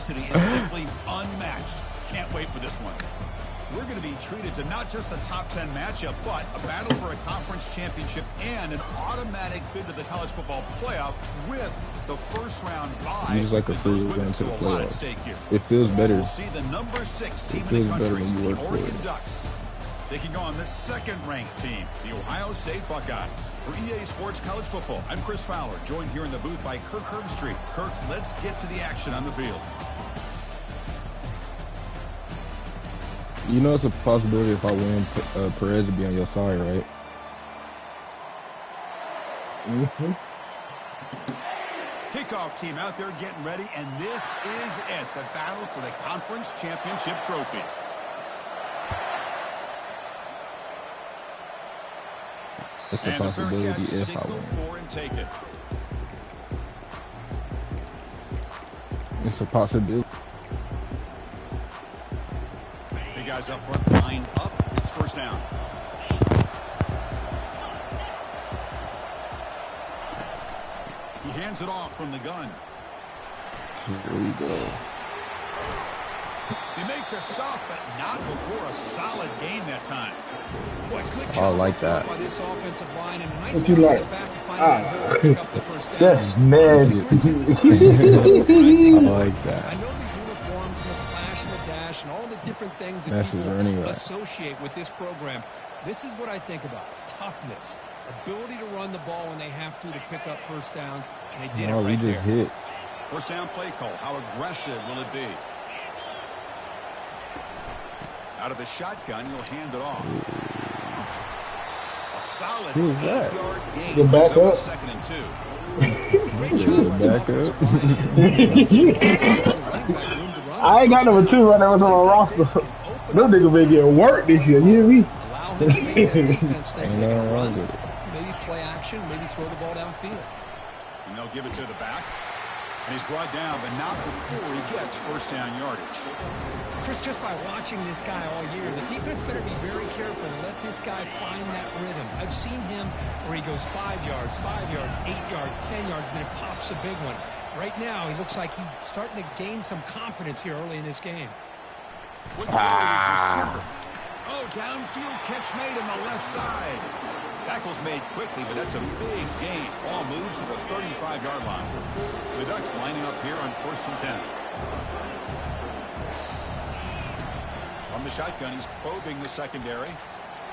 intensity is simply unmatched. Can't wait for this one. We're going to be treated to not just a top 10 matchup, but a battle for a conference championship and an automatic bid to the college football playoff with the first round bye. It's like a fool going to the playoff. It feels better. We'll see the number 6 team it in the feels better country, when you work the for Oregon it. Ducks, taking on the second-ranked team, the Ohio State Buckeyes. For EA Sports College Football, I'm Chris Fowler, joined here in the booth by Kirk Herbstreit. Kirk, let's get to the action on the field. You know it's a possibility if I win, Perez will be on your side, right? Kickoff team out there getting ready, and this is it, the battle for the conference championship trophy. It's a possibility if I win. It's a possibility. The guys up front, line up. It's first down. He hands it off from the gun. Here we go. They make the stop, but not before a solid gain that time. Boy, I like that. What you like? That's nasty. I like that. I know the uniforms and the flash and the dash and all the different things that people associate with this program. This is what I think about. Toughness. Ability to run the ball when they have to pick up first downs. And they did it right there. Hit. First down play call. How aggressive will it be? Out of the shotgun, you'll hand it off. A solid 8-yard gain. Go back up. Second and 2. Back up. I ain't got number 2 right now on my roster. Them niggas been getting work this year. You hear me? Ain't nothing wrong with it. Maybe play action, maybe throw the ball downfield. And they'll give it to the back. And he's brought down, but not before he gets first down yardage. Chris, just by watching this guy all year, the defense better be very careful and let this guy find that rhythm. I've seen him where he goes 5 yards, 8 yards, 10 yards, and then pops a big one. Right now, he looks like he's starting to gain some confidence here early in this game. Oh, downfield catch made on the left side. Tackle's made quickly, but that's a big gain. Ball moves to the 35-yard line. The Ducks lining up here on first and 10. From the shotgun, he's probing the secondary.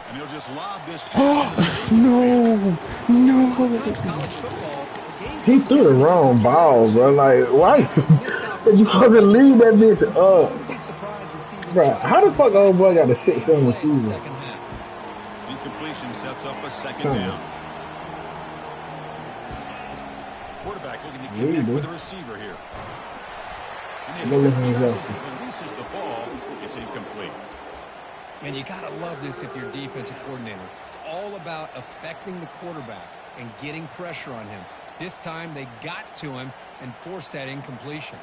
And he'll just lob this pass. No. He threw the wrong ball, bro. Like, why? You fucking leave that bitch up. Bro, how the fuck old boy got a 6-7 receiver? Incompletion sets up a second down. Quarterback looking to connect with the receiver here. And he releases the ball. It's incomplete. Man, you got to love this if you're a defensive coordinator. It's all about affecting the quarterback and getting pressure on him. This time they got to him and forced that incompletion.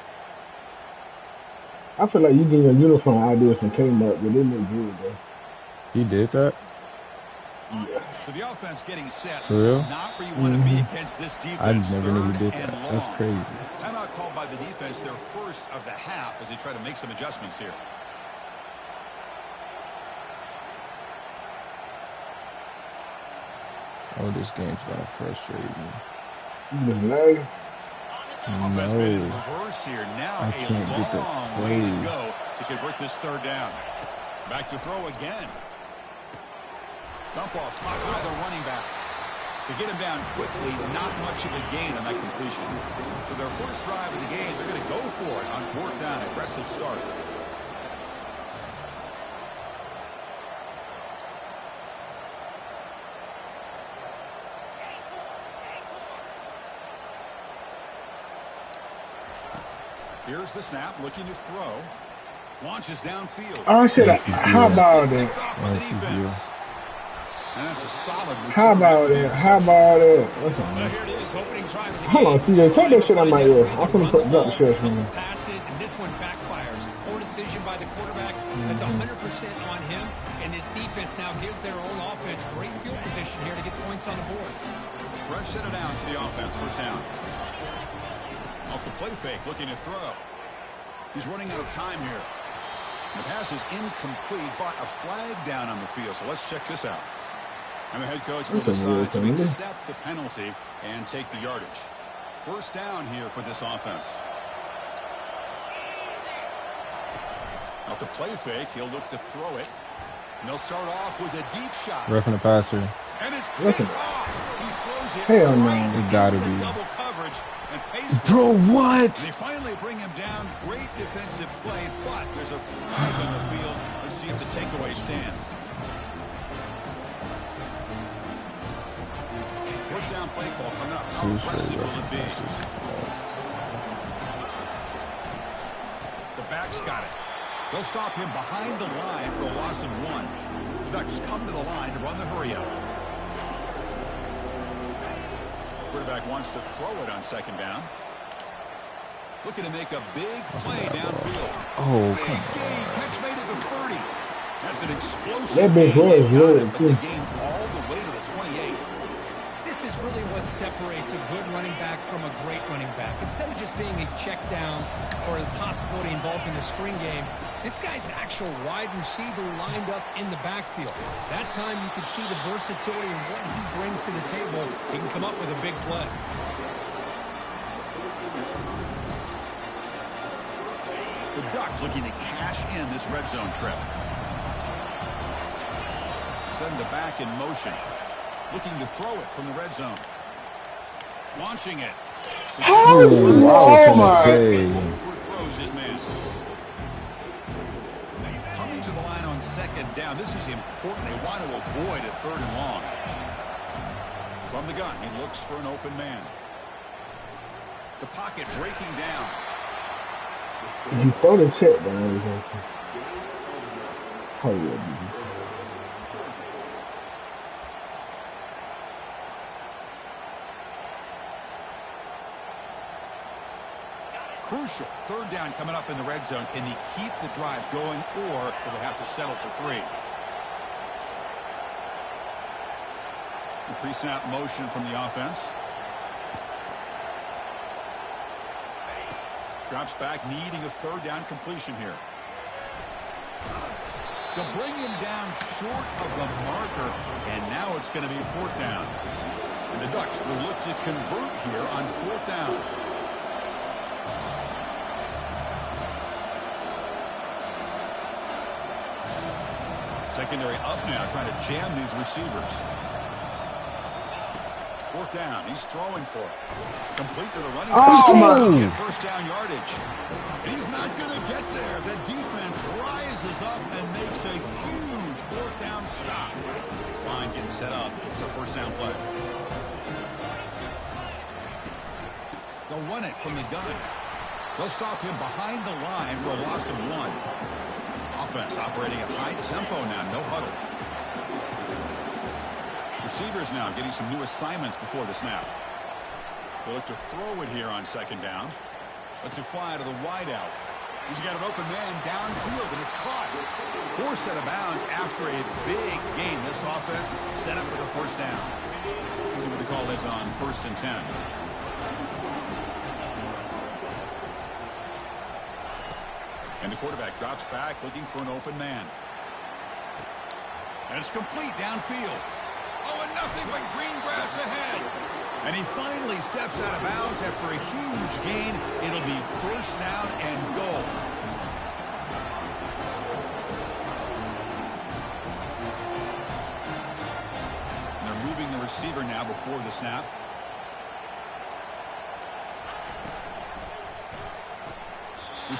I feel like you getting a uniform idea from Kmart, but it look good, bro. He did that? Yeah. So the offense getting set. This is not where you want to be against this defense. I never knew he did that. That's crazy. Timeout called by the defense, their first of the half, as they try to make some adjustments here. Oh, this game's gonna frustrate me. You been lagging? Offense made in reverse here. Now I can't get the play to go to convert this third down. Back to throw again. Dump off, caught by the running back. To get him down quickly, not much of a gain on that completion. So their first drive of the game, they're going to go for it on fourth down. Aggressive start. Here's the snap, looking to throw. Launches downfield. Oh, shit. How about it? And that's a solid return. How about it? Hold on, CJ. Take that shit out of my ear. I'm going to drop the shit from you. Passes, and this one backfires. Poor decision by the quarterback. That's 100% on him. And this defense now gives their own offense great field position here to get points on the board. Fresh set it down for the offense. First down. Off the play fake, looking to throw. He's running out of time here. The pass is incomplete, but a flag down on the field. So let's check this out. And the head coach will decide to accept the penalty and take the yardage. First down here for this offense. Off the play fake, he'll look to throw it. And they'll start off with a deep shot. Roughing the passer. And it's picked off. He throws it Hell no. right It gotta into be. double coverage and pays for Bro, it. what? They finally bring him down. Great defensive play, but there's a flag on the field. Let's see if the takeaway stands. First down play call coming up. How aggressive will it be? The back's got it. They'll stop him behind the line for a loss of 1. The Ducks come to the line to run the hurry up. Quarterback wants to throw it on second down. Looking to make a big play downfield. Oh, big gain. Catch made at the 30. That's an explosive. That big play is good, too. The game all the way to the 28. This is really what separates a good running back from a great running back. Instead of just being a check down or the possibility involved in a screen game, this guy's an actual wide receiver lined up in the backfield. That time you could see the versatility and what he brings to the table. He can come up with a big play. The Ducks looking to cash in this red zone trip. Send the back in motion. Looking to throw it from the red zone. Launching it. Oh my. Throws his man. Coming to the line on second down. This is important. They want to avoid a 3rd and long. From the gun, he looks for an open man. The pocket breaking down. You throw the check down. Oh, yeah. Crucial. 3rd down coming up in the red zone. Can he keep the drive going, or will they have to settle for 3? The pre-snap motion from the offense. Drops back, needing a 3rd down completion here. They'll bring him down short of the marker, and now it's going to be 4th down. And the Ducks will look to convert here on 4th down. Secondary up now, trying to jam these receivers. 4th down, he's throwing for it. Complete to the running back. First down yardage. And he's not going to get there. The defense rises up and makes a huge 4th down stop. This line getting set up. It's a first down play. They'll run it from the gun. They'll stop him behind the line for a loss of 1. Offense operating at high tempo now, no huddle. Receivers now getting some new assignments before the snap. They'll look to throw it here on second down. Let's it fly to the wideout. He's got an open man downfield, and it's caught. 4 set of bounds after a big gain. This offense set up with a first down. See what the call is on 1st and 10. And the quarterback drops back, looking for an open man. And it's complete downfield. Oh, and nothing but green grass ahead. And he finally steps out of bounds after a huge gain. It'll be first down and goal. And they're moving the receiver now before the snap.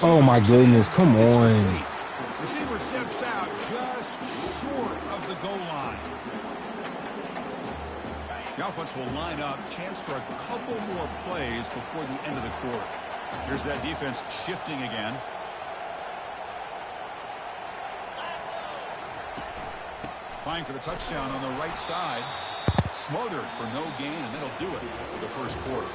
Oh my goodness, come on. Receiver steps out just short of the goal line. The offense will line up. Chance for a couple more plays before the end of the quarter. Here's that defense shifting again. Flying for the touchdown on the right side. Smothered for no gain, and that'll do it for the first quarter.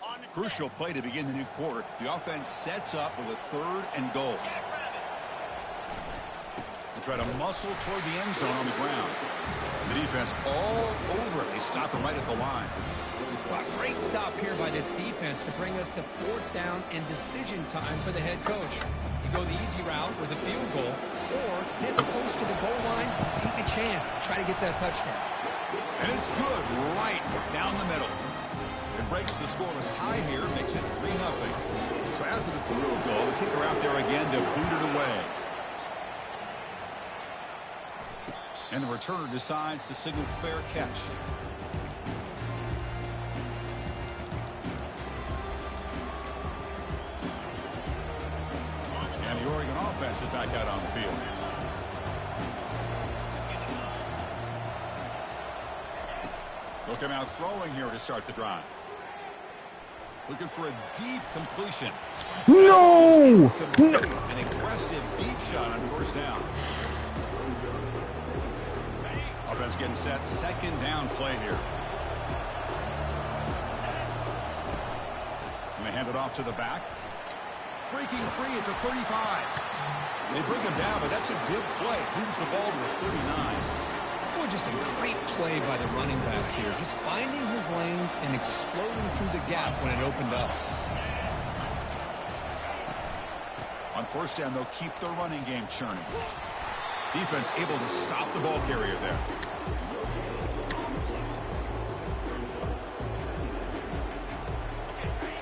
On the Crucial play to begin the new quarter. The offense sets up with a 3rd and goal. They try to muscle toward the end zone on the ground. The defense all over it. They stop him right at the line. Well, great stop here by this defense to bring us to 4th down and decision time for the head coach. You go the easy route with a field goal, or this close to the goal line, take a chance, try to get that touchdown. And it's good right down the middle. It breaks the scoreless tie here, makes it 3-0. So after the field goal, the kicker out there again to boot it away. And the returner decides to signal fair catch. And the Oregon offense is back out on the field. They'll come out throwing here to start the drive. Looking for a deep completion. No! An aggressive deep shot on 1st down. Offense getting set. 2nd down play here. And they hand it off to the back. Breaking free at the 35. They bring him down, but that's a good play. Moves the ball to the 39. Boy, just a great play by the running back here. Just finding his lanes and exploding through the gap when it opened up. On 1st down, they'll keep their running game churning. Defense able to stop the ball carrier there.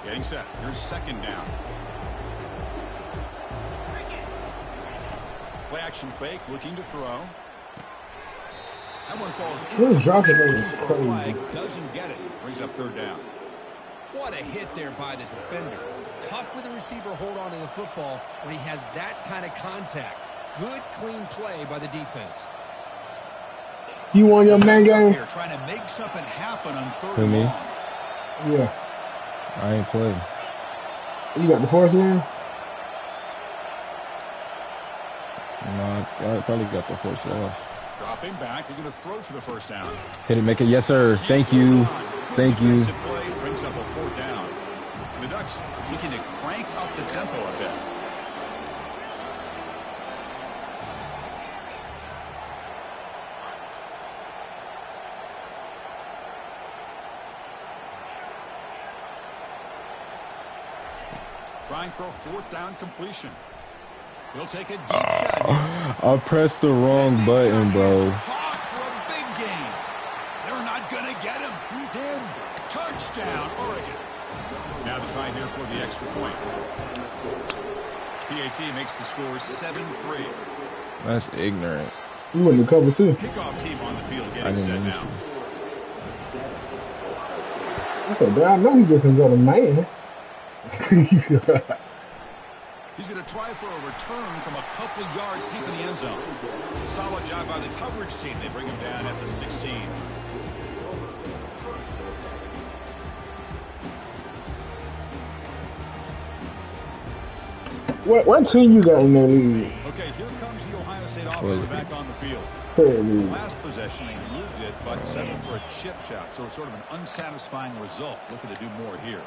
Getting set. Here's 2nd down. Play action fake, looking to throw. That one falls in. Dropping it is For a crazy. flag, doesn't get it. Brings up 3rd down. What a hit there by the defender. Tough for the receiver to hold on to the football when he has that kind of contact. Good, clean play by the defense. You won your man game? Here, trying to make something happen on 3rd Who, and me? long. Yeah. I ain't played. You got the 4th down? No, I probably got the 1st off. Dropping back. They're going to throw for the 1st down. Hit it, make it. Yes, sir. Thank you. Thank you. Aggressive play brings up a 4th down. The Ducks looking to crank up the tempo a bit. Trying for a 4th down completion. He'll take a deep shot here. I pressed the wrong button, bro. Caught for a big gain. They're not going to get him. He's in. Touchdown, Oregon. Now the try here for the extra point. PAT makes the score 7-3. That's ignorant. You went to cover 2. Kickoff team on the field I getting didn't set mean now. I said, I know he just enjoyed a man. He's going to try for a return from a couple of yards deep in the end zone. Solid job by the coverage team. They bring him down at the 16. What team you got in that league? Okay, here comes the Ohio State offense back on the field. Fairly. Last possession, they moved it, but settled for a chip shot. So sort of an unsatisfying result. Looking to do more here.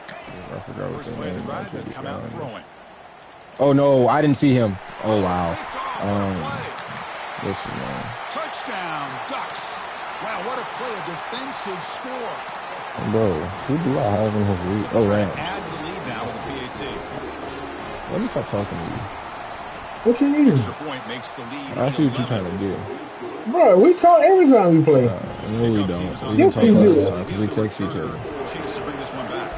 I forgot what First the play of the name drive, they was. come out throwing. Oh no, I didn't see him. Oh wow. Picked off. What a play. Listen, man. Touchdown, Ducks. Wow, what a play, a defensive score. Bro, who do I have in his league? Oh, Trying Rams. to add to the lead now with the PAT. Let me stop talking to you. What you mean? Extra point makes the lead. I see what you're trying to do. Bro, we talk every time we play. No, we don't. We Yes, talk we about do. this time because we text each other. Chance to bring this one back.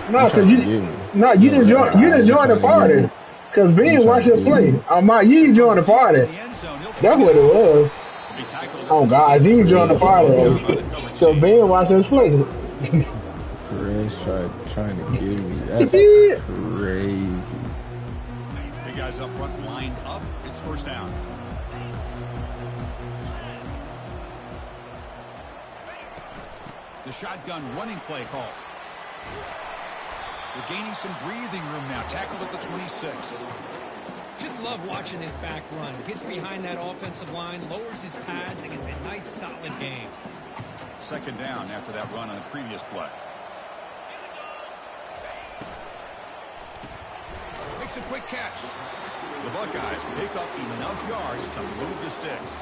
No, cause you didn't join. You didn't join the party. Cause Ben watched us play. You didn't join the party. In the end zone, he'll That's what it was. be tackled. Oh God, you didn't join the party. So Ben watched us play. Chris trying to give me. That's crazy. Big guys up front lined up. It's first down. The shotgun running play call. We're gaining some breathing room now. Tackled at the 26. Just love watching this back run. Gets behind that offensive line, lowers his pads, and gets a nice solid gain. Second down after that run on the previous play. makes a quick catch. The Buckeyes pick up enough yards to move the sticks.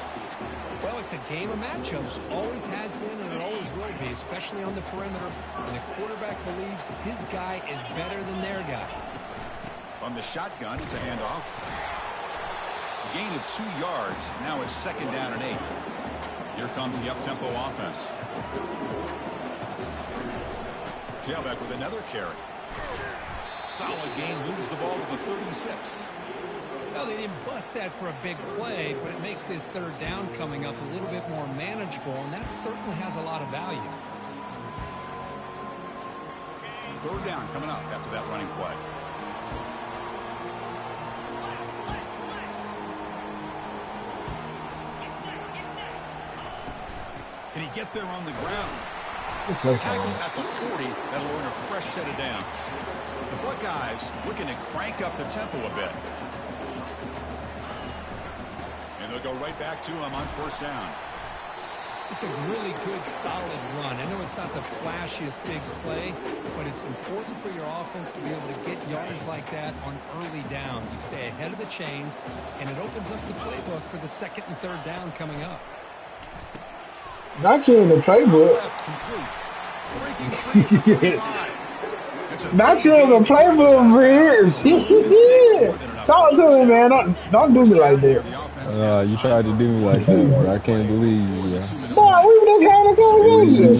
Well, it's a game of matchups. Always has been and it always will be, especially on the perimeter. And the quarterback believes his guy is better than their guy. From the shotgun, it's a handoff. Gain of 2 yards. Now it's 2nd down and 8. Here comes the up-tempo offense. Tailback with another carry. Solid gain, moves the ball with a 36. Well, they didn't bust that for a big play, but it makes this 3rd down coming up a little bit more manageable, and that certainly has a lot of value. 3rd down coming up after that running play. Can he get there on the ground? Tackled at the 40. That'll earn a fresh set of downs. The Buckeyes looking to crank up the tempo a bit. And they'll go right back to him on 1st down. It's a really good, solid run. I know it's not the flashiest big play, but it's important for your offense to be able to get yards like that on early downs. You stay ahead of the chains, and it opens up the playbook for the 2nd and 3rd down coming up. Not you in the playbook. Not you in the playbook, man. Talk to me, man. Don't do me like that. You tried to do me like that, but I can't believe you, yeah. Nah, we just had a conversation.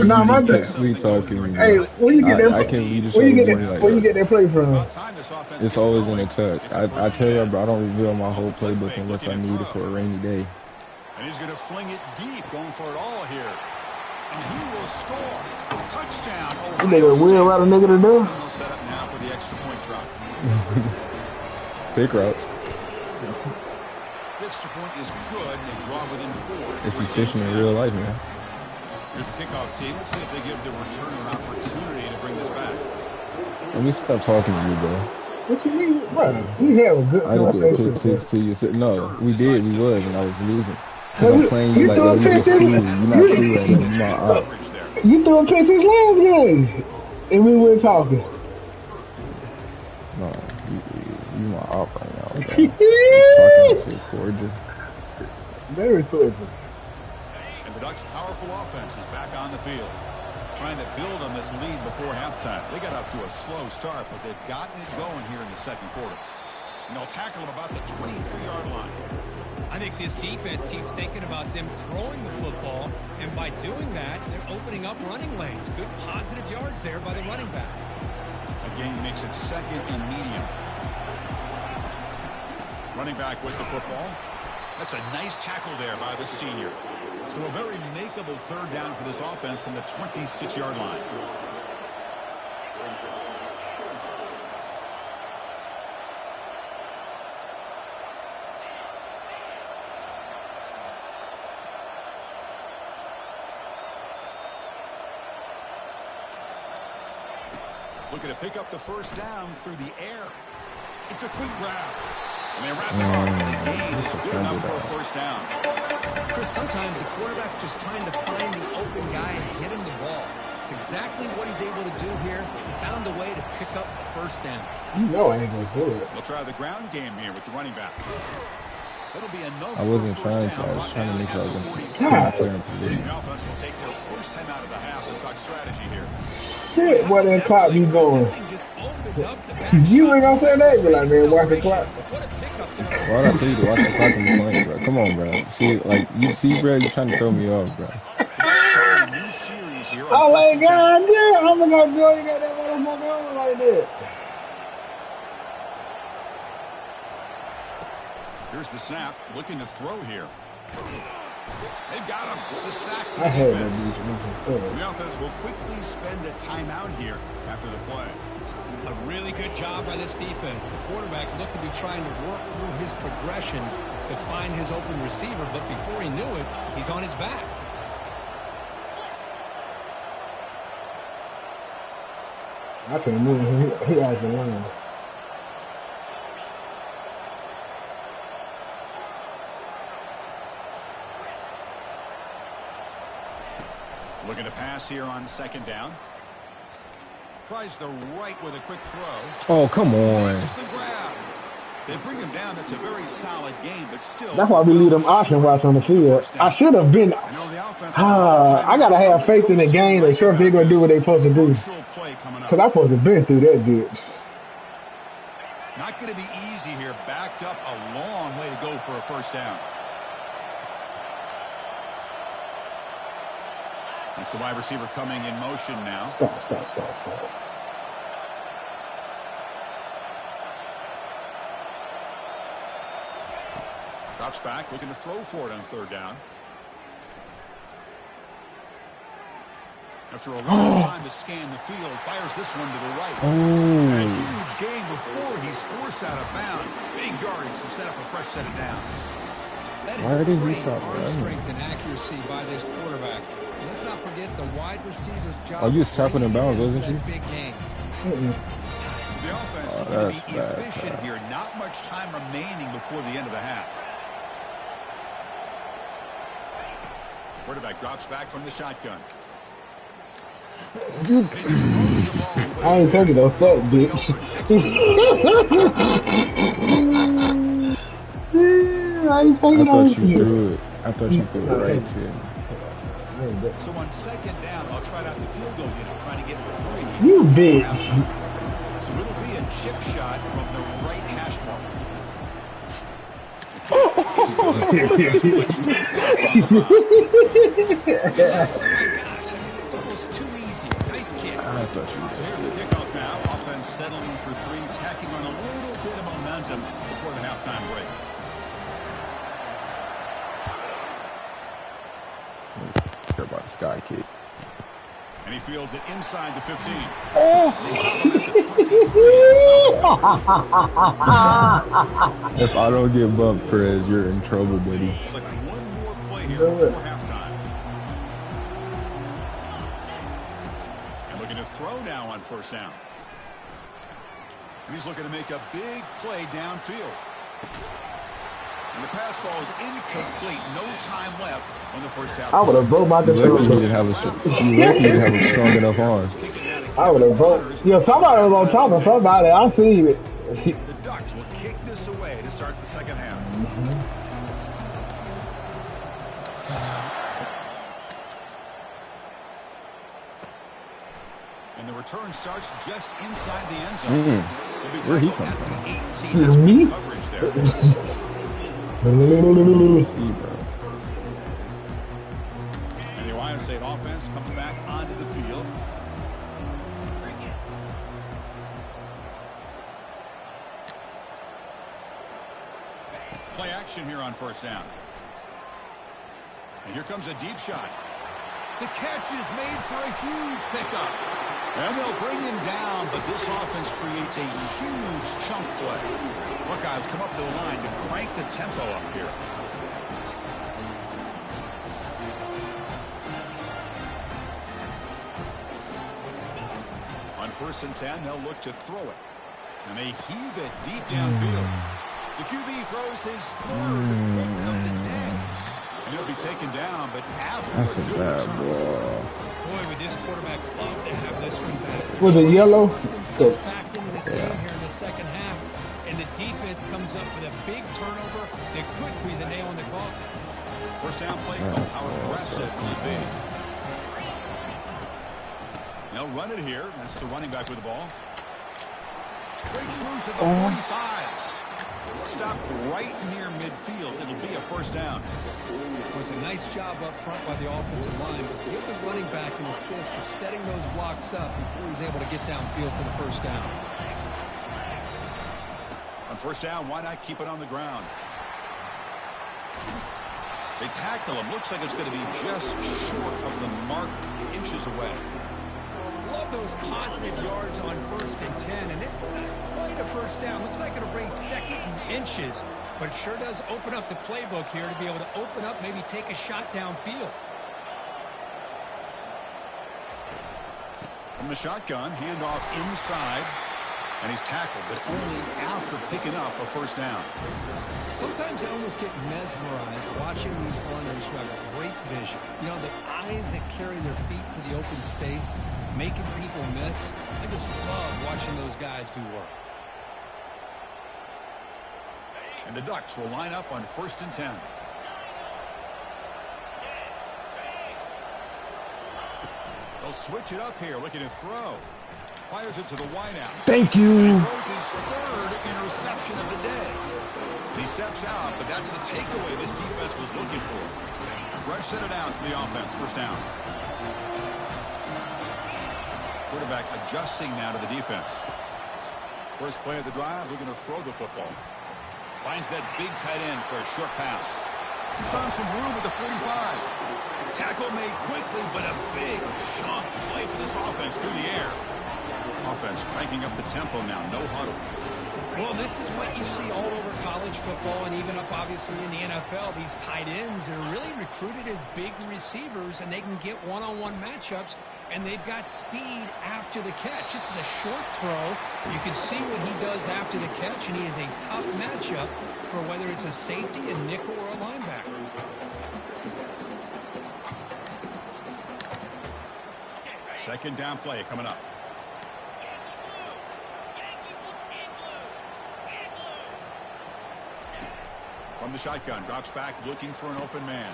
Nah, my bad. Sweet talking. Hey, where you get that? I can't lead Where you get that play from? It's always in the tuck. I tell you, bro, I don't reveal my whole playbook unless I need it for a rainy day. And he's going to fling it deep, going for it all here. And he will score. Touchdown. You nigga weird right a nigga to do. They'll set up now for the extra point drop. Pick routes. The extra point is good. They draw within 4. It's efficient in real life, man. Here's the kickoff team. Let's see if they give the returner an opportunity to bring this back. Let me stop talking to you, bro. What you mean? Bro, we have a good I didn't do a pick 6 to you. No, we did. We was, and I was losing. Because I'm playing you like, oh, you just cool. You're not cool right now. You're my op. You threw a pick 6 last game, and we weren't talking. No, you my op right now. Okay? I'm talking to cordial. Very cordial. And the Ducks' powerful offense is back on the field, trying to build on this lead before halftime. They got up to a slow start, but they've gotten it going here in the 2nd quarter. And they'll tackle him about the 23-yard line. I think this defense keeps thinking about them throwing the football, and by doing that, they're opening up running lanes. Good positive yards there by the running back. Again, makes it 2nd and medium. Running back with the football. That's a nice tackle there by the senior. So a very makeable 3rd down for this offense from the 26-yard line. Looking to pick up the 1st down through the air. It's a quick grab. And they wrap it up. The gain is good enough for a 1st down. Chris, sometimes the quarterback's just trying to find the open guy and hit him the ball. It's exactly what he's able to do here. He found a way to pick up the 1st down. You know I ain't going to do it. We'll try the ground game here with the running back. That'll be enough. I wasn't trying to. I was trying to make sure I was going to play in position. The offense will take their first time out of the half and talk strategy here. Shit, what that clock be going? You ain't gonna say that, but like, man, watch the clock. Why would I tell you to watch the clock when you're playing, bro? Come on, bro. See, like, you see, bro, you're trying to throw me off, bro. Oh my God, yeah, I'm gonna go. You got that motherfucker on like that. Here's the snap, looking to throw here. They've got him. It's a sack for I the had defense. The offense will quickly spend a timeout here after the play. A really good job by this defense. The quarterback looked to be trying to work through his progressions to find his open receiver, but before he knew it, he's on his back. I can't move him. He has the line. Looking to pass here on 2nd down. Tries the right with a quick throw. Oh, come on. Makes the grab. They bring him down. That's a very solid game, but still. That's why we leave them option watch on the field. I should have been. I gotta have faith in the game and sure if they're gonna do what they're supposed to do. Because I'm supposed to have been through that bitch. Not going to be easy here. Backed up a long way to go for a first down. That's the wide receiver coming in motion now. Stop. Drops back, looking to throw for it on third down. After a long time to scan the field, fires this one to the right. And a huge gain before he's forced out of bounds. Big yardage to set up a fresh set of downs. That is great arm strength and accuracy by this quarterback. And let's not forget the wide receiver's job. Oh, you was tapping in bounds, wasn't you? Big game. So the offense is going to be efficient here. Not much time remaining before the end of the half. Quarterback drops back from the shotgun. I ain't taking no fuck, bitch. I thought you threw it. I thought you threw it right to. So on second down, I'll try out the field goal unit, trying to get 3. You bitch. So it'll be a chip shot from the right hash mark. Oh my gosh, it's almost too easy. Nice kick. I thought you So here's the kickoff now. Offense settling for 3, tacking on a little bit of momentum before the halftime break. care about the sky kick. And he fields it inside the 15. If I don't get bumped, Perez, you're in trouble, buddy. It's like one more play here before halftime. And looking to throw now on first down. And he's looking to make a big play downfield. And the pass falls incomplete. No time left on the first half. I would have broke my controller. You didn't have a strong enough arm. I would have broke. Yo, somebody was on top of somebody. I seen it. The Ducks will kick this away to start the second half. And the return starts just inside the end zone. Where'd he come from? Me? Coverage there. And the Ohio State offense comes back onto the field. Play action here on first down. And here comes a deep shot. The catch is made for a huge pickup. And they'll bring him down, but this offense creates a huge chunk play. Buckeyes come up to the line to crank the tempo up here. On 1st and 10, they'll look to throw it. And they heave it deep downfield. The QB throws his third pick of the day. And he'll be taken down, but after that's a bad ball. Boy, would this quarterback love to have this one back. Was it yellow? Back into this game here in the second half, and the defense comes up with a big turnover that could be the nail in the coffin. First down play call. How aggressive will it be? They'll run it here. That's the running back with the ball. Breaks loose at the 45. Stopped right near midfield. It'll be a first down. It was a nice job up front by the offensive line, but give the running back an assist for setting those blocks up before he's able to get downfield for the first down. On first down, why not keep it on the ground? They tackle him. Looks like it's going to be just short of the mark, inches away. Love those positive yards on 1st and 10, and it's not quite a first down. Looks like it'll bring 2nd and inches, but it sure does open up the playbook here to be able to open up, maybe take a shot downfield. From the shotgun, handoff inside. And he's tackled, but only after picking up a first down. Sometimes I almost get mesmerized watching these runners who have great vision. You know, the eyes that carry their feet to the open space, making people miss. I just love watching those guys do work. And the Ducks will line up on 1st and 10. They'll switch it up here, looking to throw. Fires it to the wideout. Thank you. Throws his 3rd interception of the day. He steps out, but that's the takeaway this defense was looking for. Fresh set of downs for the offense. First down. Quarterback adjusting now to the defense. First play of the drive, looking to throw the football. Finds that big tight end for a short pass. He's found some room at the 45. Tackle made quickly, but a big chunk play for this offense through the air. Offense cranking up the tempo now. No huddle. Well, this is what you see all over college football and even up, obviously, in the NFL. These tight ends are really recruited as big receivers, and they can get one-on-one matchups, and they've got speed after the catch. This is a short throw. You can see what he does after the catch, and he is a tough matchup for whether it's a safety, a nickel, or a linebacker. Second down play coming up. From the shotgun, drops back looking for an open man.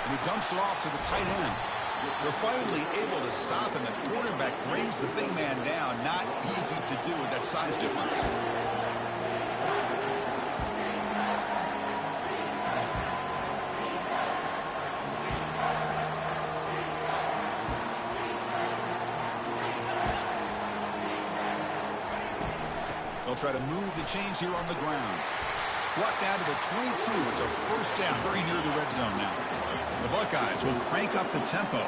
And he dumps it off to the tight end. They're finally able to stop him. The quarterback brings the big man down. Not easy to do with that size difference. They'll try to move the chains here on the ground. Brought down to the 22. It's a first down, very near the red zone now. The Buckeyes will crank up the tempo.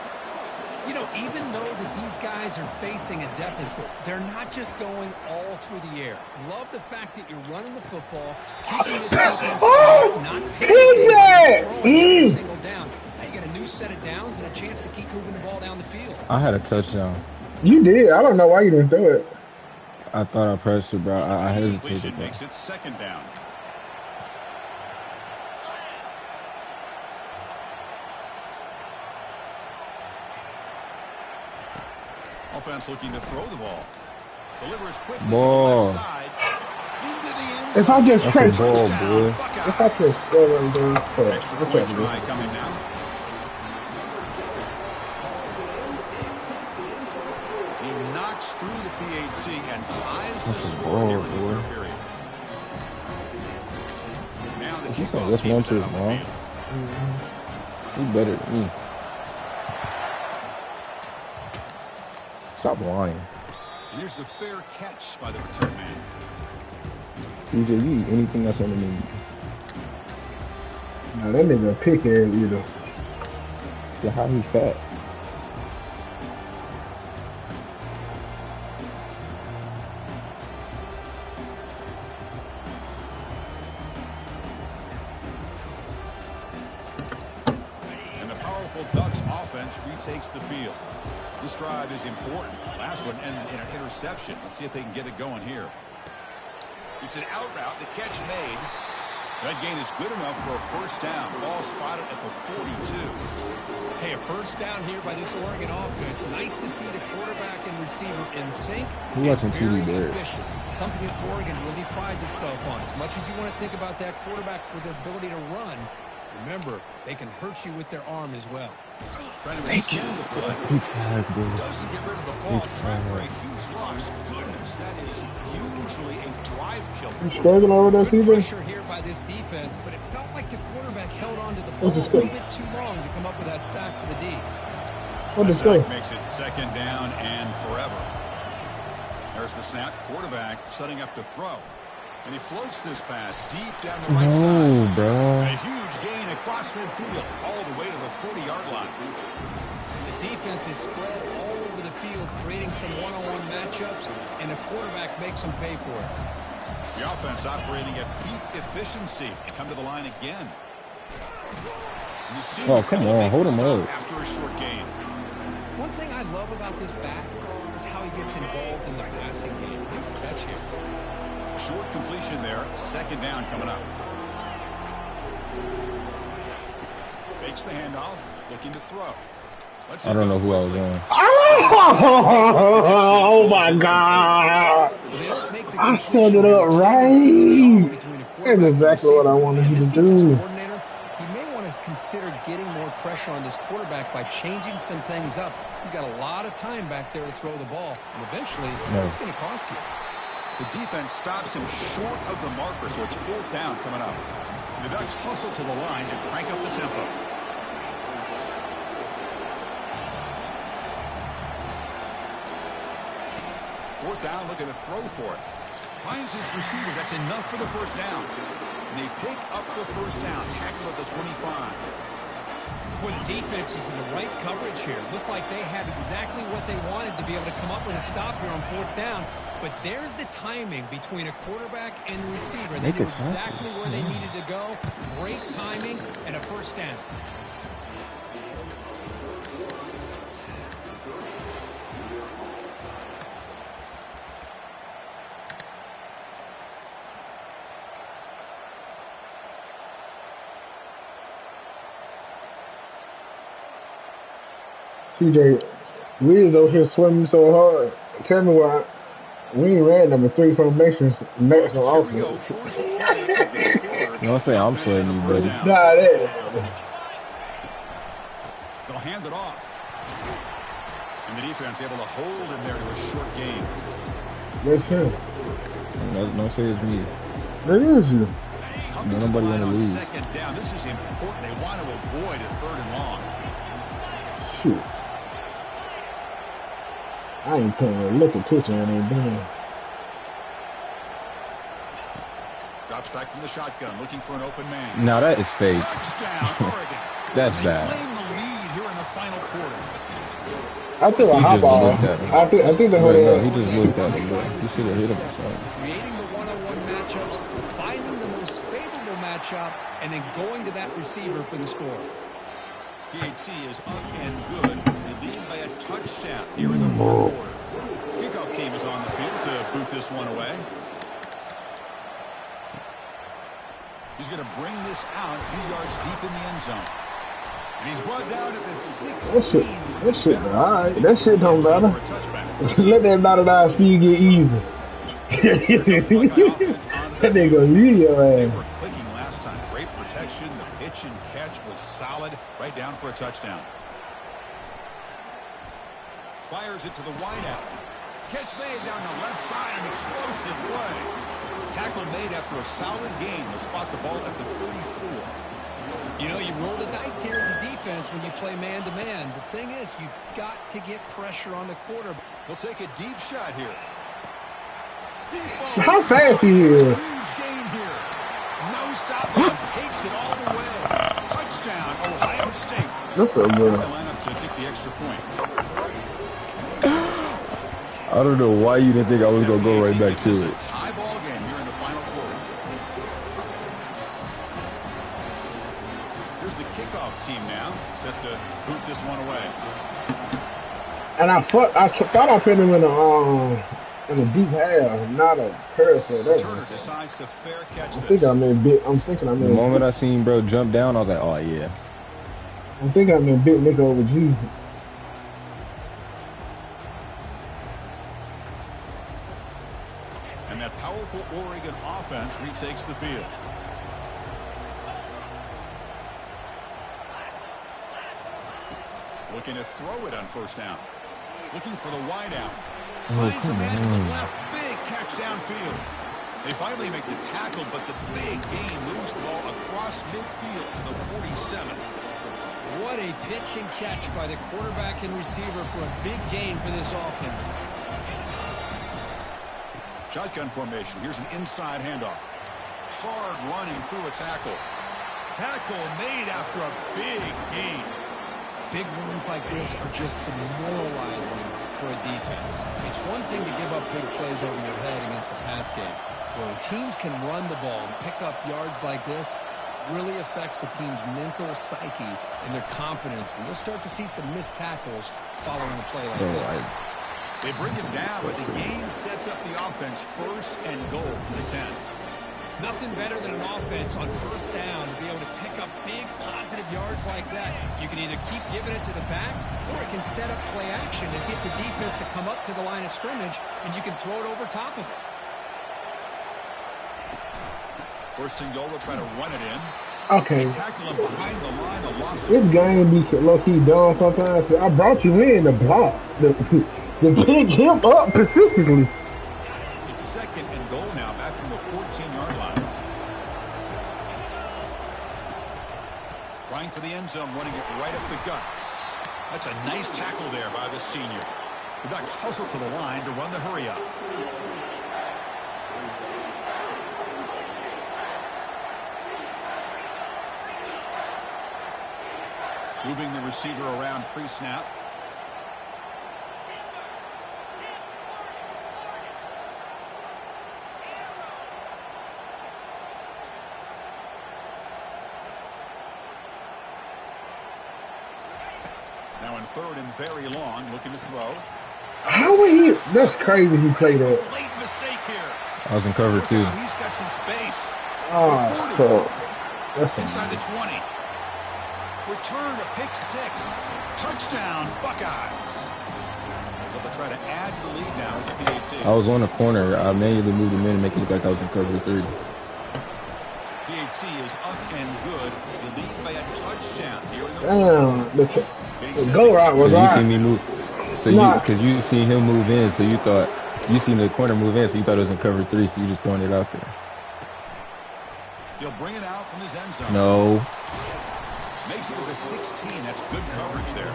You know, even though that these guys are facing a deficit, they're not just going all through the air. Love the fact that you're running the football, keeping this defense not throwing every single down. Now you got a new set of downs and a chance to keep moving the ball down the field. I had a touchdown. You did. I don't know why you didn't do it. I thought I pressed it, bro. I hesitated. Makes it second down. Offense looking to throw the ball. Delivers quickly ball. To the left side. Into the end zone. If I just press ball, boy. If I press score right there, extra point try coming now. He knocks through the PAT and ties the score here in the third period. Now the kickoff team is out on the field. He better than me. Stop lying. And here's the fair catch by the return man. DJ, you eat anything that's on the menu. Nah, that nigga pick ass either. Yeah, how he fat? And the powerful Ducks offense retakes the field. This drive is important. Last one ended in an interception. Let's see if they can get it going here. It's an out route. The catch made. That gain is good enough for a first down. Ball spotted at the 42. Hey, a first down here by this Oregon offense. Nice to see the quarterback and receiver in sync. We're watching TV there. Something that Oregon really prides itself on. As much as you want to think about that quarterback with the ability to run, remember, they can hurt you with their arm as well. Thank you. Big side, bro. Doesn't get rid of the ball. Trying for a huge loss. Goodness, that is usually a drive killer. You struggling over there, Good CJ? pressure here by this defense, but it felt like the quarterback held on to the ball a little bit too long to come up with that sack for the D. What the score? Makes it second down and forever. There's the snap. Quarterback setting up to throw. And he floats this pass deep down the right side. No, bro. A huge gain across midfield, all the way to the 40-yard line. The defense is spread all over the field, creating some one-on-one matchups, and the quarterback makes them pay for it. The offense operating at peak efficiency. Come to the line again. Oh, come on. Hold him up. After a short gain. One thing I love about this back is how he gets involved in the passing game. Nice catch here. Short completion there. Second down coming up. Makes the handoff. Looking to throw. I don't know who I was on. Oh my God! I set it up right. That's exactly what I wanted you to do. He may want to consider getting more pressure on this quarterback by changing some things up. He's got a lot of time back there to throw the ball, and eventually it's going to cost you. The defense stops him short of the marker, so it's fourth down coming up. The Ducks hustle to the line to crank up the tempo. Fourth down, looking to throw for it. Finds his receiver. That's enough for the first down. And they pick up the first down. Tackle at the 25. Well, the defense is in the right coverage here. Looked like they had exactly what they wanted to be able to come up with a stop here on fourth down. But there's the timing between a quarterback and a receiver. They knew exactly where they needed to go. Great timing and a first down. CJ, we is over here swimming so hard. Tell me why we ain't ran number 3 formations next on offense. Don't say I'm sweating you, buddy. Nah, that. They'll hand it off. And the defense able to hold him there to a short gain. That's him. Don't say it's me. That is you. Nobody want to lose. Second down. This is important. They want to avoid a third and long. Shoot. I ain't paying a lick attention on that damn. Drops back from the shotgun, looking for an open man. Now that is fake. Touchdown, Oregon. That's they bad. claim the lead here in the final quarter. I threw a hot ball. I think the whole no, he just looked at him, bro. He should have hit him or something. Creating the one-on-one matchups, finding the most favorable matchup, and then going to that receiver for the score. PAT is up and good. They lead by a touchdown here in the fourth quarter. Kickoff team is on the field to boot this one away. He's going to bring this out a few yards deep in the end zone. And he's brought down at the 16. That shit, alright. That shit don't matter. Let that battle speed get easy. That nigga leave your ass. Clicking last time. Great protection. The pitch and catch was solid. Right down for a touchdown. Fires it to the wideout. Catch made down the left side. An explosive play. Tackle made after a solid gain. They'll spot the ball at the 34. You know, you roll the dice here as a defense when you play man-to-man. The thing is, you've got to get pressure on the quarterback. They'll take a deep shot here. How fast he is. Huge gain here. No stop on. Takes it all the way. Touchdown, Ohio State. That's so good. The lineup to kick the extra point. I don't know why you didn't think I was going to go right back to It's a it. tie ball game here in the final quarter. Here's the kickoff team now, set to boot this one away. And I thought I put him in a deep half, not a carousel. Turner decides to fair catch I'm this. thinking I made a bit. The moment I seen bro jump down, I was like, oh yeah. I'm thinking I made a bit nigga over G. And that powerful Oregon offense retakes the field. Looking to throw it on first down. Looking for the wideout. Finds a man to the left. Big catch downfield. They finally make the tackle, but the big gain moves the ball across midfield to the 47. What a pitch and catch by the quarterback and receiver for a big gain for this offense. Shotgun formation. Here's an inside handoff. Hard running through a tackle. Tackle made after a big gain. Big runs like this are just demoralizing for a defense. It's one thing to give up big plays over your head against the pass game. When teams can run the ball and pick up yards like this, really affects the team's mental psyche and their confidence. And you'll start to see some missed tackles following a play like this. They bring him down, but the game sets up the offense first and goal from the 10. Nothing better than an offense on first down to be able to pick up big positive yards like that. You can either keep giving it to the back, or it can set up play action and get the defense to come up to the line of scrimmage, and you can throw it over top of it. First and goal, they'll try to run it in. Okay. Tackle him behind the line, a loss. This game be low-key dumb sometimes. I brought you in to block. To pick him up specifically. It's second and goal now, back from the 14-yard line. Trying for the end zone, running it right up the gut. That's a nice tackle there by the senior. The Ducks hustle to the line to run the hurry up. Moving the receiver around pre-snap. Now in third and very long, looking to throw. How would he? That's crazy he played that. Late mistake here. I was in cover too. He's got some space. Oh, so that's inside the 20. Return to pick 6. Touchdown, Buckeyes. But they'll try to add to the lead now with the PAT. I was on the corner. I manually moved him in to make it look like I was in cover 3. PAT is up and good. The lead by a touchdown here in the the go route was right. You see me move. So because you see him move in, so you thought you seen the corner move in, so you thought it was in cover 3, so you just throwing it out there. He'll bring it out from his end zone. No. Makes it to the 16. That's good coverage there.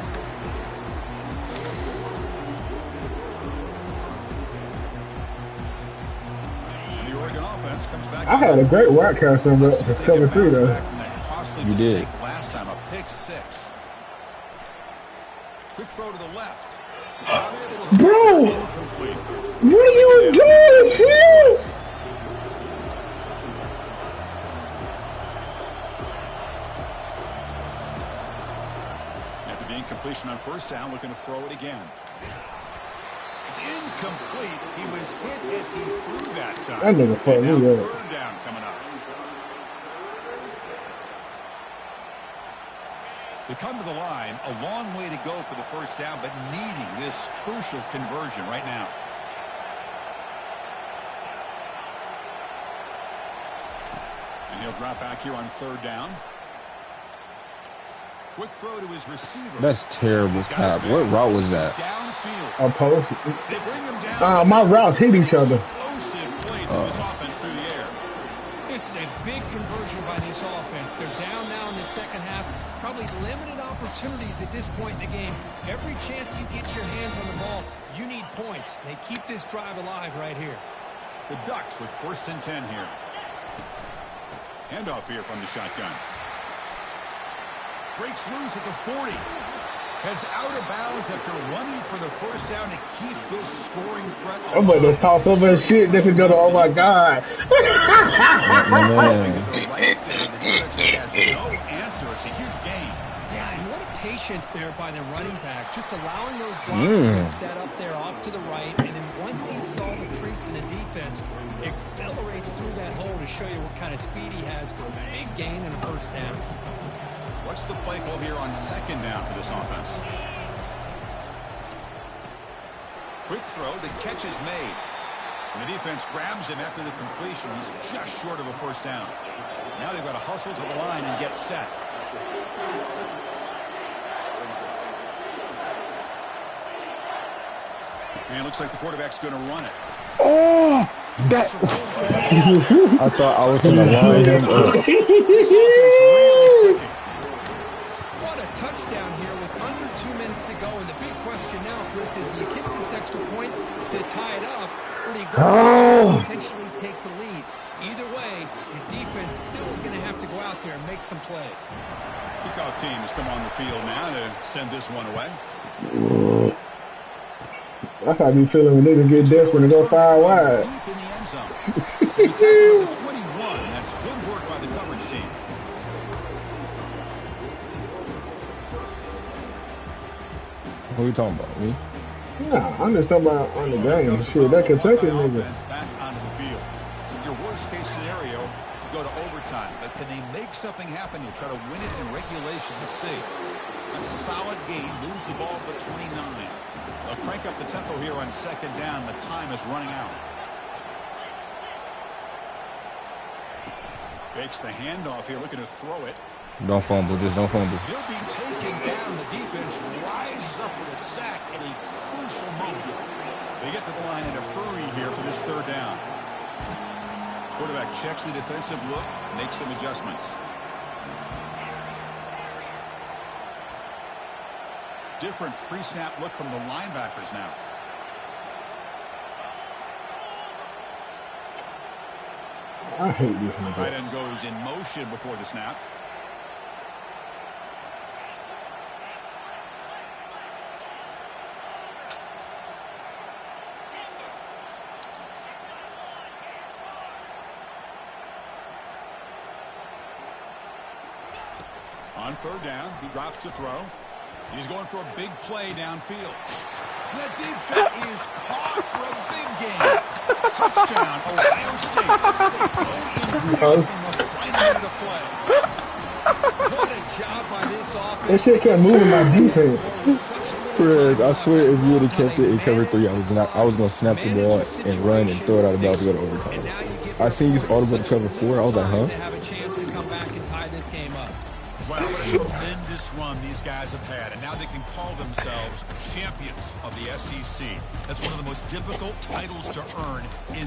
And the Oregon offense comes back. I had a great route catch on that. It's cover 3 though. You did. Last time, a pick 6. Quick throw to the left. Bro, what are you doing, Shields? After the incompletion on first down, looking to throw it again. It's incomplete. He was hit as he threw that time. That nigga fucked me up. Third down coming up. They come to the line, a long way to go for the first down, but needing this crucial conversion right now. And he'll drop back here on third down. Quick throw to his receiver. That's terrible, Cap. What route was that? Downfield. A post. They bring him down. My routes hit each other. Explosive play through this offense through the air. This is a big conversion by this offense. They're down now in the second half. Probably limited opportunities at this point in the game. Every chance you get your hands on the ball, you need points. They keep this drive alive right here. The Ducks with first and 10 here. Handoff here from the shotgun. Breaks loose at the 40. Heads out of bounds after running for the first down to keep this scoring threat alive. I'm about to toss so much shit. This is gonna, oh my God. Man. Has no answer. It's a huge game. Yeah, and what a patience there by the running back. Just allowing those blocks to be set up there off to the right. And then once he saw the crease in the defense, accelerates through that hole to show you what kind of speed he has for a big gain and a first down. What's the play call here on second down for this offense? Quick throw. The catch is made. And the defense grabs him after the completion. He's just short of a first down. Now they've got to hustle to the line and get set. And it looks like the quarterback's going to run it. Oh, that! I thought I was going to line him up. What a touchdown here with under 2 minutes to go. And the big question now, Chris, is do you kick this extra point to tie it up, or do you go to potentially take the lead? Either way, the defense still is going to have to go out there and make some plays. Kickoff team has come on the field now to send this one away. That's how I be feeling when niggas get desperate and go far wide. Deep in the end zone. He tackled at the 21. That's good work by the coverage team. What are you talking about? Me? Nah, I'm just talking about on the game. Shit, that Kentucky nigga. Back onto the field. Your worst case scenario, you go to overtime. But can they make something happen? You try to win it in regulation. Let's see. That's a solid gain. Moves the ball to the 29. They'll crank up the tempo here on second down. The time is running out. Fakes the handoff here, looking to throw it. Don't fumble, just don't fumble. He'll be taken down. The defense rises up with a sack at a crucial moment. They get to the line in a hurry here for this third down. Quarterback checks the defensive look, makes some adjustments. Different pre-snap look from the linebackers now. I hate this nigga. Tight end goes in motion before the snap. On third down, he drops to throw. He's going for a big play downfield. That deep shot is caught for a big gain. Touchdown, Ohio State. They go in the final minute of play. What a job by this offense. That shit kept moving my defense. Fred, I swear if you would have kept it in cover 3, I was going to snap the ball and run and throw it out of bounds to go to overtime. I seen you audible to cover 4. I was like, huh? Have a chance to come back and tie this game up. Well, what a tremendous run these guys have had, and now they can call themselves champions of the SEC. That's one of the most difficult titles to earn in